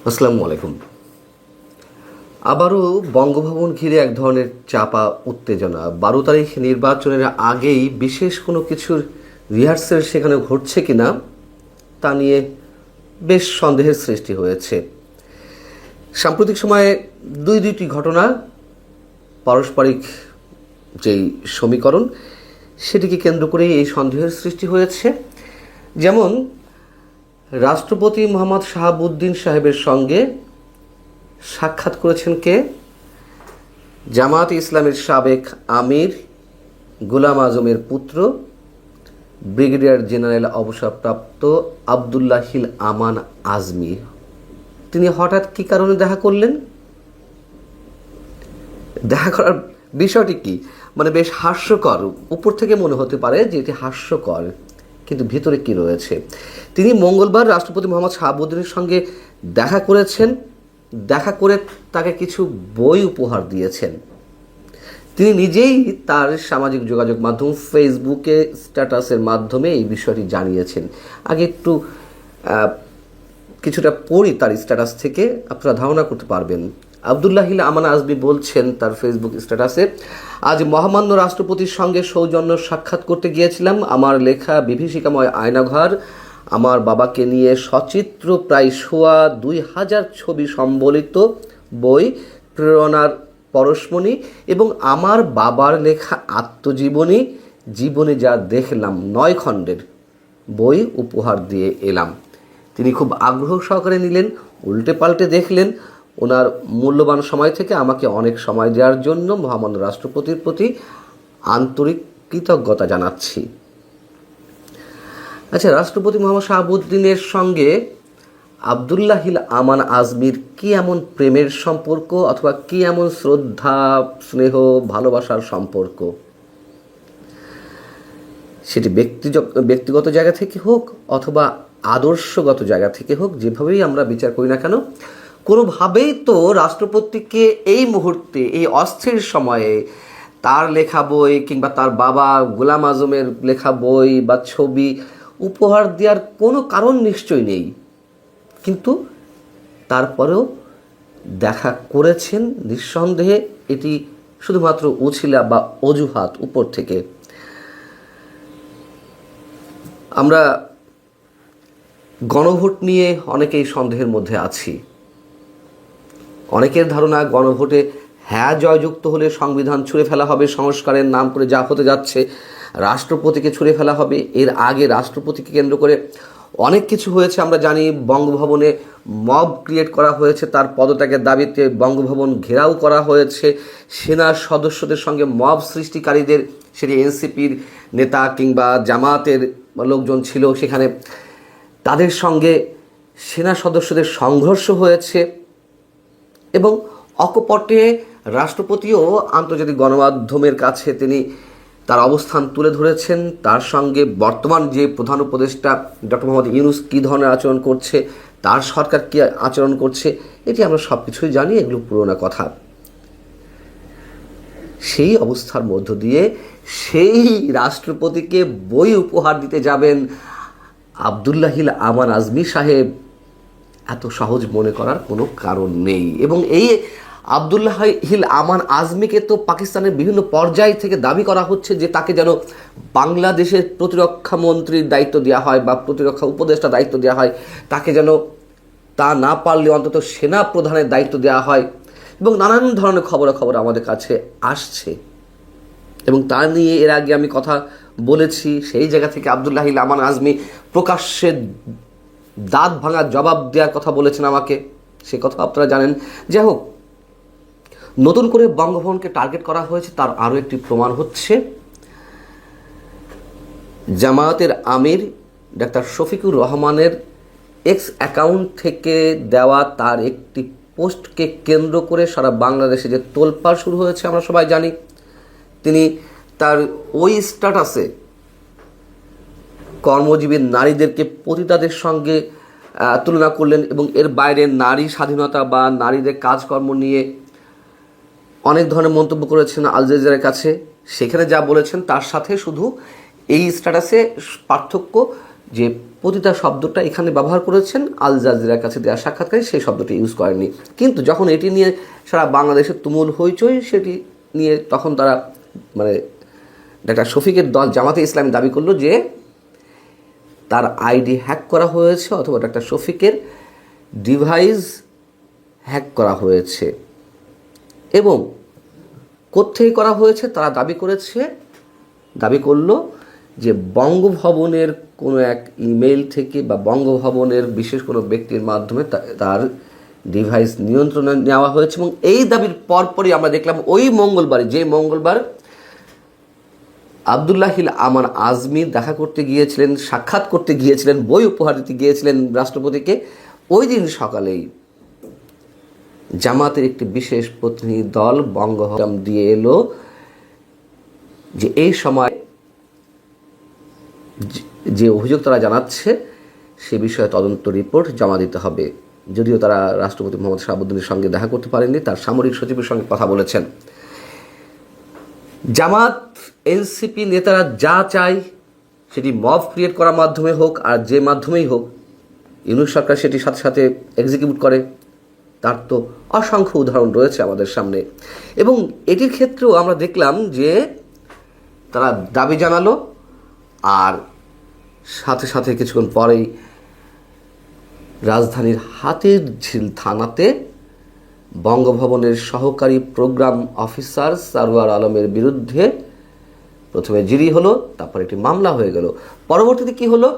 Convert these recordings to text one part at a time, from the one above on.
আসসালামু আলাইকুম। আবারও বঙ্গভবন ঘিরে এক ধরনের চাপা উত্তেজনা। 12 তারিখ নির্বাচনের আগেই বিশেষ কোনো কিছুর রিহার্সেল সেখানে ঘটছে কিনা তা নিয়ে বেশ সন্দেহের সৃষ্টি হয়েছে। সাম্প্রতিক সময়ে দুইটি ঘটনা পারস্পরিক যেই সমীকরণ সেটিকে কেন্দ্র করেই এই সন্দেহের সৃষ্টি হয়েছে। যেমন রাষ্ট্রপতি মোহাম্মদ শাহাবুদ্দিন সাহেবের সঙ্গে সাক্ষাৎ করেছেন কে? জামায়াতে ইসলামের সাবেক আমির গোলাম আজমের পুত্র ব্রিগেডিয়ার জেনারেল অবসরপ্রাপ্ত আবদুল্লাহ হিল আমান আজমি। তিনি হঠাৎ কী কারণে দেখা করলেন? দেখা করার বিষয়টি কি? বেশ হাস্যকর। উপর থেকে মনে হতে পারে যে এটি হাস্যকর, কিন্তু ভিতরে কি রয়েছে? তিনি মঙ্গলবার রাষ্ট্রপতি মোহাম্মদ শাহাবুদ্দিনের সঙ্গে দেখা করেছেন। দেখা করে তাকে কিছু বই উপহার দিয়েছেন। তিনি নিজেই তার সামাজিক যোগাযোগ মাধ্যম ফেসবুকে স্ট্যাটাসের মাধ্যমে এই বিষয়টি জানিয়েছেন। আগে একটু কিছুটা পড়ি তার স্ট্যাটাস থেকে, আপনারা ধারণা করতে পারবেন। আবদুল্লাহ হিল আমান আজমি বলছেন তার ফেসবুক স্ট্যাটাসে, আজ মহামান্য রাষ্ট্রপতির সঙ্গে সৌজন্য সাক্ষাৎ করতে গিয়েছিলাম। আমার লেখা বিভীষিকাময় আয়নাঘর, আমার বাবাকে নিয়ে সচিত্র প্রায় 2000 ছবি সম্বলিত বই, প্রেরণার পরশমণি এবং আমার বাবার লেখা আত্মজীবনী, জীবনে যা দেখলাম 9 খণ্ডের বই উপহার দিয়ে এলাম। তিনি খুব আগ্রহ সহকারে নিলেন, উল্টে পাল্টে দেখলেন। ওনার মূল্যবান সময় থেকে আমাকে অনেক সময় দেওয়ার জন্য মহামান্য রাষ্ট্রপতির প্রতি আন্তরিক কৃতজ্ঞতা জানাচ্ছি। আচ্ছা, রাষ্ট্রপতি মোহাম্মদ শাহাবুদ্দিনের সঙ্গে আবদুল্লাহ হিল আমান আজমির কি এমন প্রেমের সম্পর্ক, অথবা কি এমন শ্রদ্ধা, স্নেহ, ভালোবাসার সম্পর্ক? সেটি ব্যক্তিগত জায়গা থেকে হোক অথবা আদর্শগত জায়গা থেকে হোক, যেভাবেই আমরা বিচার করি না কেন, কোনোভাবেই তো রাষ্ট্রপতিকে এই মুহূর্তে, এই অস্থির সময়ে তার লেখা বই কিংবা তার বাবা গোলাম আজমের লেখা বই বা ছবি উপহার দেওয়ার কোনো কারণ নিশ্চয়ই নেই। কিন্তু তারপরেও দেখা করেছেন। নিঃসন্দেহে এটি শুধুমাত্র উছিলা বা অজুহাত উপর থেকে। আমরা গণভোট নিয়ে অনেকেই সন্দেহের মধ্যে আছি। অনেকের ধারণা গণভোটে হ্যাঁ জয়যুক্ত হলে সংবিধান ছুঁড়ে ফেলা হবে, সংস্কারের নাম করে যা হতে যাচ্ছে, রাষ্ট্রপতিকে ছুঁড়ে ফেলা হবে। এর আগে রাষ্ট্রপতিকে কেন্দ্র করে অনেক কিছু হয়েছে আমরা জানি। বঙ্গভবনে মব ক্রিয়েট করা হয়েছে, তার পদত্যাগের দাবিতে বঙ্গভবন ঘেরাও করা হয়েছে। সেনার সদস্যদের সঙ্গে মব সৃষ্টিকারীদের, সেটি এনসিপির নেতা কিংবা জামায়াতের লোকজন ছিল সেখানে, তাদের সঙ্গে সেনা সদস্যদের সংঘর্ষ হয়েছে। এবং অকপটে রাষ্ট্রপতিও আন্তর্জাতিক গণমাধ্যমের কাছে তিনি তার অবস্থান তুলে ধরেছেন। তার সঙ্গে বর্তমান যে প্রধান উপদেষ্টা ডক্টর মোহাম্মদ ইউনূস কী ধরনের আচরণ করছে, তার সরকার কী আচরণ করছে, এটি আমরা সব কিছুই জানি, এগুলো পুরোনো কথা। সেই অবস্থার মধ্য দিয়ে সেই রাষ্ট্রপতিকে বই উপহার দিতে যাবেন আবদুল্লাহ হিল আমান আজমি সাহেব, এত সহজ মনে করার কোনো কারণ নেই। এবং এই আবদুল্লাহ হিল আমান আজমিকে তো পাকিস্তানের বিভিন্ন পর্যায় থেকে দাবি করা হচ্ছে যে তাকে যেন বাংলাদেশের প্রতিরক্ষা মন্ত্রীর দায়িত্ব দেওয়া হয় বা প্রতিরক্ষা উপদেষ্টা দায়িত্ব দেওয়া হয়, তাকে যেন তা না পারলে অন্তত সেনা প্রধানের দায়িত্ব দেওয়া হয়, এবং নানান ধরনের খবর আমাদের কাছে আসছে। এবং তা নিয়ে এর আগে আমি কথা বলেছি। সেই জায়গা থেকে আবদুল্লাহ হিল আমান আজমি প্রকাশ্যে দাঁত ভাঙা জবাব দেওয়ার কথা বলেছেন আমাকে, সে কথা আপনারা জানেন। যাই হোক, নতুন করে বঙ্গভবনকে টার্গেট করা হয়েছে তার আরও একটি প্রমাণ হচ্ছে জামায়াতের আমির ডাক্তার শফিকুর রহমানের এক্স অ্যাকাউন্ট থেকে দেওয়া তার একটি পোস্টকে কেন্দ্র করে সারা বাংলাদেশে যে তোলপাড় শুরু হয়েছে আমরা সবাই জানি। তিনি তার ওই স্ট্যাটাসে কর্মজীবী নারীদেরকে পতিতাদের সঙ্গে তুলনা করলেন এবং এর বাইরে নারী স্বাধীনতা বা নারীদের কাজকর্ম নিয়ে অনেক ধরনের মন্তব্য করেছেন আল জাজিরার কাছে। সেখানে যা বলেছেন তার সাথে শুধু এই স্ট্যাটাসে পার্থক্য যে পতিতা শব্দটা এখানে ব্যবহার করেছেন, আল জাজিরার কাছে দেওয়া সাক্ষাৎকারে সেই শব্দটি ইউজ করেননি। কিন্তু যখন এটি নিয়ে সারা বাংলাদেশের তুমুল হইচই, সেটি নিয়ে তখন তারা মানে ডাক্তার শফিকের দল জামাতে ইসলামী দাবি করলো যে তার আইডি হ্যাক করা হয়েছে অথবা ডাক্তার শফিকের ডিভাইস হ্যাক করা হয়েছে। এবং কোত্থেকে করা হয়েছে তারা দাবি করলো যে বঙ্গভবনের কোনো এক ইমেইল থেকে বা বঙ্গভবনের বিশেষ কোনো ব্যক্তির মাধ্যমে তার ডিভাইস নিয়ন্ত্রণে নেওয়া হয়েছে। এবং এই দাবির পরপরই আমরা দেখলাম ওই মঙ্গলবার আবদুল্লাহিল আমান আজমি দেখা করতে গিয়েছিলেন, সাক্ষাৎ করতে গিয়েছিলেন, বই উপহার দিতে গিয়েছিলেন রাষ্ট্রপতিকে, ওই দিন সকালেই জামাতের একটি বিশেষ প্রতিনিধি দল বঙ্গভবন দিয়ে এলো যে এই সময় যে অভিযোগ তারা জানাচ্ছে সে বিষয়ে তদন্ত রিপোর্ট জমা দিতে হবে। যদিও তারা রাষ্ট্রপতি মোহাম্মদ শাহাবুদ্দিনের সঙ্গে দেখা করতে পারেননি, তার সামরিক সচিবের সঙ্গে কথা বলেছেন। জামাত এনসিপি নেতারা যা চায় সেটি মব ক্রিয়েট করার মাধ্যমে হোক আর যে মাধ্যমেই হোক, ইউনূস সরকার সেটি সাথে সাথে এক্সিকিউট করে, তার তো অসংখ্য উদাহরণ রয়েছে আমাদের সামনে। এবং এটির ক্ষেত্রেও আমরা দেখলাম যে তারা দাবি জানালো আর সাথে সাথে কিছুক্ষণ পরেই রাজধানীর হাতিরঝিল থানাতে বঙ্গভবনের সহকারী প্রোগ্রাম অফিসার সারওয়ার আলমের বিরুদ্ধে প্রথমে জিডি হলো, তারপর একটি মামলা হয়ে গেল। পরবর্তীতে কি হলো,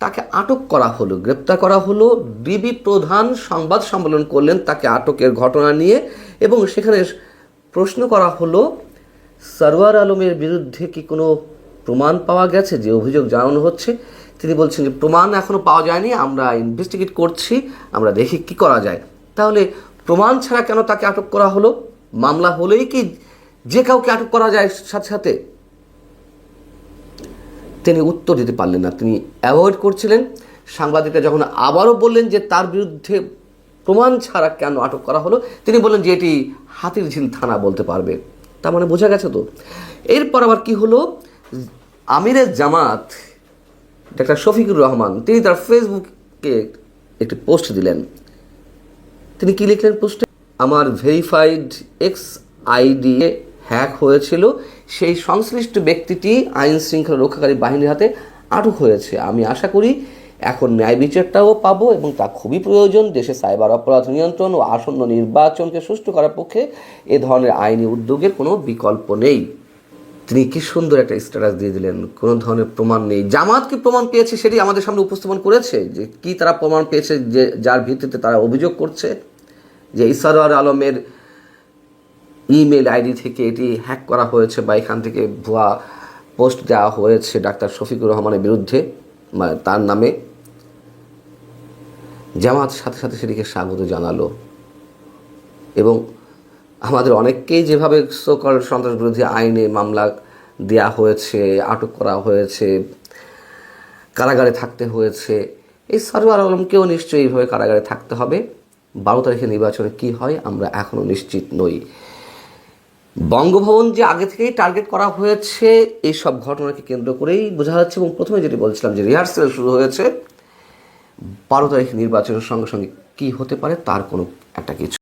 তাকে আটক করা হলো, গ্রেপ্তার করা হলো। ডিবি প্রধান সংবাদ সম্মেলন করলেন তাকে আটকের ঘটনা নিয়ে, এবং সেখানে প্রশ্ন করা হলো সারওয়ার আলমের বিরুদ্ধে কি কোনো প্রমাণ পাওয়া গেছে যে অভিযোগ জানানো হচ্ছে। তিনি বলছেন যে প্রমাণ এখনও পাওয়া যায়নি, আমরা ইনভেস্টিগেট করছি, আমরা দেখি কি করা যায়। তাহলে প্রমাণ ছাড়া কেন তাকে আটক করা হলো? মামলা হলেই কি যে কাউকে আটক করা যায় সাথে সাথে? তিনি উত্তর দিতে পারলেন না, তিনি অ্যাভয়েড করছিলেন। সাংবাদিকরা যখন আবারও বললেন যে তার বিরুদ্ধে প্রমাণ ছাড়া কেন আটক করা হলো, তিনি বললেন যে এটি হাতিরঝিল থানা বলতে পারবে। তার মানে বোঝা গেছে তো। এরপর আবার কি হলো, আমিরে জামাত ডাক্তার শফিকুর রহমান তিনি তার ফেসবুকে একটি পোস্ট দিলেন। তিনি কি লিখলেন পোস্টে? আমার ভেরিফাইড এক্স আইডি হ্যাক হয়েছিল, সেই সংশ্লিষ্ট ব্যক্তিটি আইন শৃঙ্খলা রক্ষাকারী বাহিনীর হাতে আটক হয়েছে। আমি আশা করি এখন ন্যায় বিচারটাও পাবো এবং তা খুবই প্রয়োজন। দেশে সাইবার অপরাধ নিয়ন্ত্রণ ও আসন্ন নির্বাচনকে সুষ্ঠু করার পক্ষে এ ধরনের আইনি উদ্যোগের কোনো বিকল্প নেই। তিনি কি সুন্দর একটা স্ট্যাটাস দিয়ে দিলেন, কোনো ধরনের প্রমাণ নেই। জামাত কি প্রমাণ পেয়েছে সেটি আমাদের সামনে উপস্থাপন করেছে, যে কি তারা প্রমাণ পেয়েছে, যে যার ভিত্তিতে তারা অভিযোগ করছে যে সারওয়ার আলমের ইমেল আইডি থেকে এটি হ্যাক করা হয়েছে বা এখান থেকে ভুয়া পোস্ট দেওয়া হয়েছে ডাক্তার শফিকুর রহমানের বিরুদ্ধে, তার নামে। জামাত সাথে সাথে সেটিকে স্বাগত জানালো। এবং আমাদের অনেককেই যেভাবে সকল সন্ত্রাস বিরোধী আইনে মামলা দেওয়া হয়েছে, আটক করা হয়েছে, কারাগারে থাকতে হয়েছে, এই সারওয়ার আলমকেও নিশ্চয়ই এইভাবে কারাগারে থাকতে হবে। 12 তারিখে নির্বাচনে কি হয় আমরা এখনও নিশ্চিত নই। বঙ্গভবন যে আগে থেকেই টার্গেট করা হয়েছে এই সব ঘটনাকে কেন্দ্র করেই বোঝা যাচ্ছে। এবং প্রথমে যেটি বলছিলাম যে রিহার্সাল শুরু হয়েছে, 12 তারিখ নির্বাচনের সঙ্গে সঙ্গে কী হতে পারে তার কোনো একটা কিছু